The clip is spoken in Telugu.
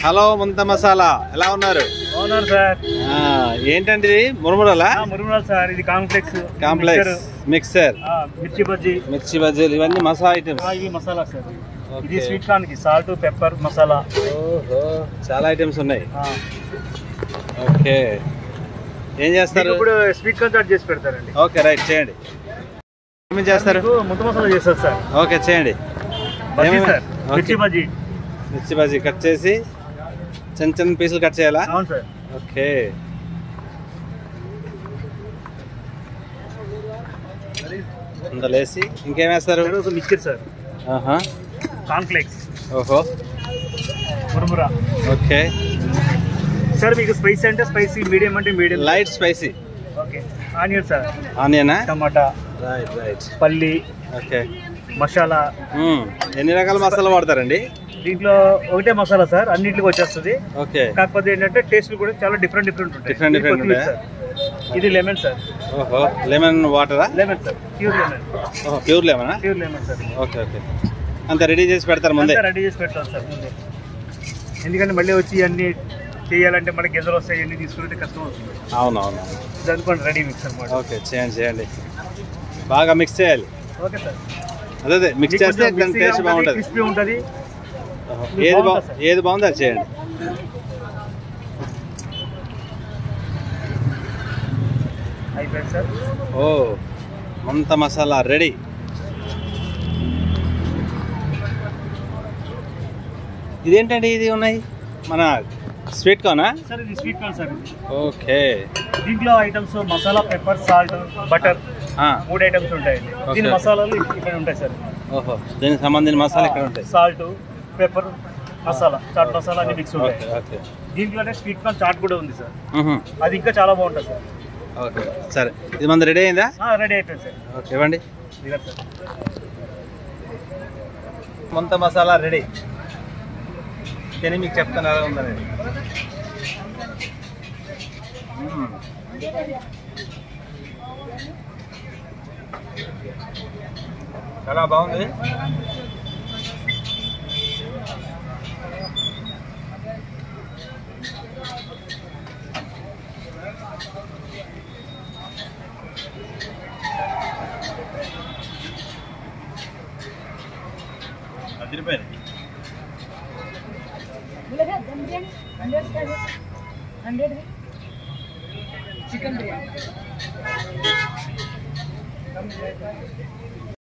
హలో ముంత మసాలా ఎలా ఉన్నారు? అవునారు సార్. ఏంటండి ఇది? మురుమురలా? మురుమురాలు సార్. ఇది కాంప్లెక్స్ మిక్సర్, మిర్చి బజ్జీలు ఇవన్నీ మసాలా ఐటమ్స్. ఇవి మసాలా సార్. ఇది స్వీట్ కార్న్ కి సాల్ట్, పెప్పర్, మసాలా. ఓహో, చాలా ఐటమ్స్ ఉన్నాయి. ఓకే, ఏం చేస్తారు ఇప్పుడు? స్వీట్ కార్న్ చాట్ చేసి పెడతారండి. ఓకే, రైట్, చేయండి. ఏమేమి చేస్తారు? ముంత మసాలా చేస్తారు సార్. ఓకే, చేయండి. మిర్చి బజ్జీ కట్ చేసి చిన్న చిన్న పీసులు కట్ చేయాలా? అవును సార్. ఓకే, అందులో వేసి ఇంకేం వేస్తారు? Mixture sir. కాన్ఫ్లెక్స్. ఓహో, మురుమురా. ఓకే సార్, మీకు స్పైసీ అంటే స్పైసీ, మీడియం అంటే medium, light spicy. Okay. Onion sir. ఆనియనా? టమాటా. రైట్. పల్లి. ఓకే. మసాలా. ఎన్ని రకాల మసాలా వాడతారండి దీంట్లో? ఒకటే మసాలా సార్, అన్నింటికి వచ్చేస్తుంది. ఓకే. కాకపోతే ఏంటంటే టేస్ట్ కూడా చాలా డిఫరెంట్ ఉంటాయి. ఇది లెమన్ సార్. ఓహో, లెమన్ వాటరా? Lemon sir, pure lemon. ఓహో, ప్యూర్ లెమనా? Pure lemon sir. Okay okay, అంతా రెడీ చేసి పెడతారు ముందే? రెడీ చేసి పెడతాం సార్ ముందే. ఎందుకంటే మళ్ళీ వచ్చి అన్ని చేయాలంటే మనకి గింజలు వస్తాయి, అన్ని తీసుకుంటే కష్టం అవుతుంది. అవునవును, దానికోండి రెడీ మిక్స్ అనమాట. ఓకే, చేయండి బాగా మిక్స్ చేయాలి. Okay sir. అదే మిక్స్ చేస్తే దాని టేస్ట్ బాగుంటుంది, క్రిస్పీ ఉంటుంది. ఏది బాగుంది అది చేయండి. అయిపోయింది సార్. ఓ, ముంత మసాలా రెడీ. ఇదేంటండి ఇది ఉన్నాయి? మన స్వీట్ కార్నా సార్? ఇది స్వీట్ కార్న్ సార్. ఓకే. దీంట్లో items masala, pepper, salt, butter, 3 items ఉంటాయండి. దీని మసాలాలు ఇక్కడ ఉంటాయి సార్. ఓహో, దీనికి సంబంధించిన మసాలా ఇక్కడ ఉంటాయి. Salt, pepper, masala, chaat masala అన్ని మిక్స్ ఉంటాయి. ఓకే. దీంట్లోనే స్వీట్ కార్న్ చాట్ కూడా ఉంది సార్. అది ఇంకా చాలా బాగుంటుంది సార్. ఓకే, సరే. ఇది మన రెడీ అయిందా? రెడీ అయిపోయింది సార్. ఓకే, ఇవ్వండి. సార్, ముంత మసాలా రెడీ. నేను మీకు చెప్తాను ఎలా ఉందని. చాలా బాగుంది. ₹10 100 चिकन बिरयानी